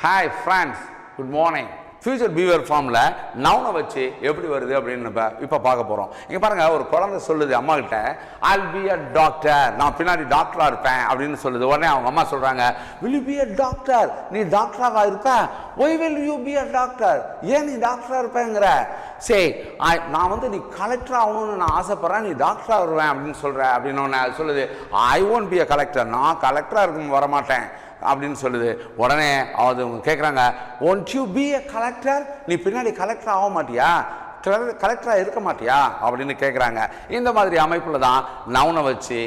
Hi friends, good morning. Future பீவர் ஃபார்மில் நவுனை வச்சு எப்படி வருது அப்படின்னு இப்போ பார்க்க போகிறோம். இங்கே பாருங்கள், ஒரு குழந்தை சொல்லுது அம்மா கிட்ட, I'll be a doctor, நான் பின்னாடி டாக்டராக இருப்பேன் அப்படின்னு சொல்லுது. உடனே அவங்க அம்மா சொல்கிறாங்க, will you be a doctor, நீ டாக்டராக இருப்ப? why will you be a doctor, ஏன் நீ டாக்டராக இருப்பேங்கிற? சரி, நான் வந்து நீ கலெக்டர் ஆகணும்னு நான் ஆசைப்பட்றேன், நீ டாக்டராக வருவேன் அப்படின்னு சொல்கிற அப்படின்னு அது சொல்லுது. I won't be a collector, நான் கலெக்டராக இருக்கும் வரமாட்டேன் அப்படின்னு சொல்லுது. உடனே அது கேட்குறாங்க, won't you be a collector, நீ பின்னாடி கலெக்டர் ஆக மாட்டியா, கலெக்டராக இருக்க மாட்டியா அப்படின்னு கேட்குறாங்க. இந்த மாதிரி அமைப்பில் தான் நவுனை வச்சு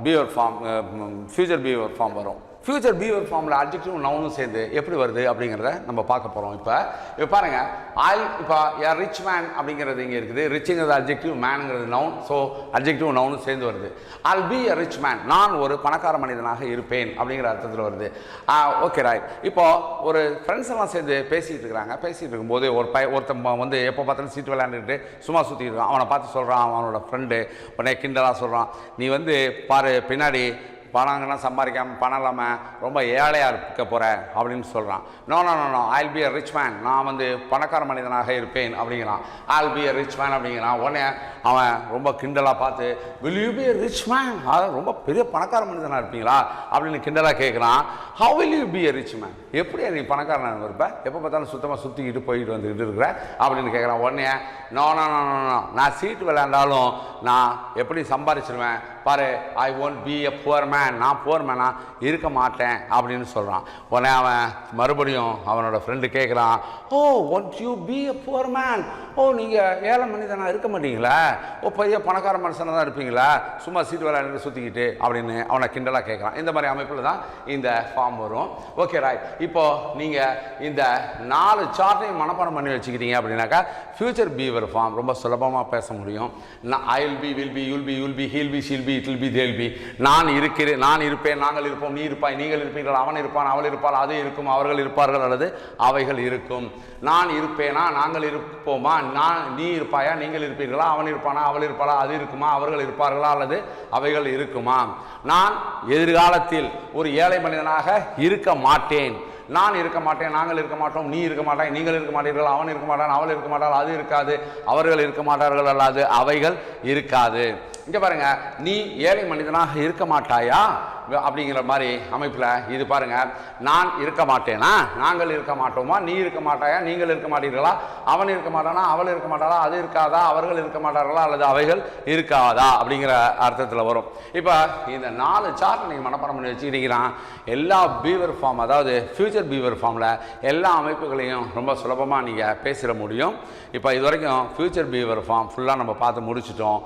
பீவர் ஃபார்ம், ஃபியூச்சர் பீவர் ஃபார்ம் வரும். ஃபியூச்சர் பீவர் ஃபார்மில் அட்ஜெக்டிவ் நவுனும் சேர்ந்து எப்படி வருது அப்படிங்கிறத நம்ம பார்க்க போகிறோம். இப்போ பாருங்கள், இப்போ ஏ ரிச் மேன் அப்படிங்கிறது இங்கே இருக்குது. ரிச்சுங்கிறது அட்ஜெக்டிவ், மேனுங்கிறது நவுன். ஸோ அட்ஜெக்டிவ் நவுனும் சேர்ந்து வருது. I'll be a rich man, நான் ஒரு பணக்கார மனிதனாக இருப்பேன் அப்படிங்கிற அர்த்தத்தில் வருது. Okay right. இப்போது ஒரு ஃப்ரெண்ட்ஸ் எல்லாம் சேர்ந்து பேசிகிட்டு இருக்கிறாங்க. பேசிகிட்டு இருக்கும்போது ஒருத்தன் வந்து எப்போ பார்த்தாலும் சீட்டு விளையாண்டுட்டு சும்மா சுற்றிட்டு இருக்கான். அவனை பார்த்து சொல்கிறான், அவனோட ஃப்ரெண்டு உடனே கிண்டலாக சொல்கிறான், நீ வந்து பாரு பின்னாடி பணங்கள்லாம் சம்பாதிக்காமல் பணம் இல்லாமல் ரொம்ப ஏழையாக இருக்க போகிற அப்படின்னு சொல்கிறான். No no no no, I'll be a rich man, நான் வந்து பணக்கார மனிதனாக இருப்பேன் அப்படிங்கிறான். I'll be a rich man அப்படிங்கிறான். உடனே அவன் ரொம்ப கிண்டலாக பார்த்து, will you be a rich man, அதாவது ரொம்ப பெரிய பணக்கார மனிதனாக இருப்பீங்களா அப்படின்னு கிண்டலாக கேட்குறான். how will you be a rich man, எப்படி நீ பணக்காரனாக இருப்ப, எப்போ பார்த்தாலும் சுத்தமாக சுற்றிக்கிட்டு போயிட்டு வந்துக்கிட்டு இருக்கிற அப்படின்னு கேட்குறான். உடனே no no no no no, நான் சீட்டு விளையாண்டாலும் நான் எப்படி சம்பாதிச்சிருவேன் பாரு, I won't be a poor man, நான் புவர் மேனாக இருக்க மாட்டேன் அப்படின்னு சொல்கிறான். உடனே அவன் மறுபடியும் அவனோட ஃப்ரெண்டு கேட்குறான், oh won't you be a poor man, oh நீங்கள் ஏழை மனிதனாக இருக்க மாட்டீங்களா, ஓ பெரிய பணக்கார மனுஷனாக தான் இருப்பீங்களா, சும்மா சீட்டு விளையாண்டு சுற்றிக்கிட்டு அப்படின்னு அவனை கிண்டலாக கேட்குறான். இந்த மாதிரி அமைப்பில் தான் இந்த ஃபார்ம் வரும். Okay right. இப்போது நீங்கள் இந்த 4 சார்ட்டையும் மனப்பாடம் பண்ணி வச்சுக்கிட்டீங்க அப்படின்னாக்கா ஃபியூச்சர் பீவர் ஃபார்ம் ரொம்ப சுலபமாக பேச முடியும். I will be, will be, you'll be, you'll be, he'll be, she'll be, it will be, they'll be. நான் இருக்கிறேன், நான் இருப்பேன், நாங்கள் இருப்போம், நீ இருப்பாய், நீங்கள் இருப்பீர்கள், அவன் இருப்பான், அவள் இருப்பாள், அது இருக்கும், அவர்கள் இருப்பார்கள் அல்லது அவைகள் இருக்கும். நான் இருப்பேனா, நாங்கள் இருப்போமா, நீ இருப்பாயா, நீங்கள் இருப்பீர்களா, அவன் இருப்பானா, அவள் இருப்பாளா, அது இருக்குமா, அவர்கள் இருப்பார்களா அல்லது அவைகள் இருக்குமா. நான் எதிர்காலத்தில் ஒரு ஏழை மனிதனாக இருக்க மாட்டேன், நான் இருக்க மாட்டேன், நாங்கள் இருக்க மாட்டோம், நீ இருக்க மாட்டாய், நீங்கள் இருக்க மாட்டீர்கள், அவன் இருக்க மாட்டான், அவள் இருக்க மாட்டாள், அது இருக்காது, அவர்கள் இருக்க மாட்டார்கள் அல்லது அவைகள் இருக்காது. இங்கே பாருங்க, நீ ஏழை மனிதனாக இருக்க மாட்டாயா அப்படிங்கிற மாதிரி அமைப்பில் இது பாருங்க, நான் இருக்க மாட்டேனா, நாங்கள் இருக்க மாட்டோமா, நீ இருக்க மாட்டாயா, நீங்கள் இருக்க மாட்டீர்களா, அவன் இருக்க மாட்டானா, அவள் இருக்க மாட்டாளா, அது இருக்காதா, அவர்கள் இருக்க மாட்டார்களா அல்லது அவைகள் இருக்காதா அப்படிங்கிற அர்த்தத்தில் வரும். இப்போ இந்த 4 சார்ட் நீங்கள் மனப்பாடம் பண்ணி வச்சுக்கிட்டீங்கன்னா எல்லா பீவர் ஃபார்ம், அதாவது ஃபியூச்சர் பீவர் ஃபார்மில் எல்லா அமைப்புகளையும் ரொம்ப சுலபமாக நீங்கள் பேசிட முடியும். இப்போ இது வரைக்கும் ஃபியூச்சர் பீவர் ஃபார்ம் ஃபுல்லாக நம்ம பார்த்து முடிச்சிட்டோம்.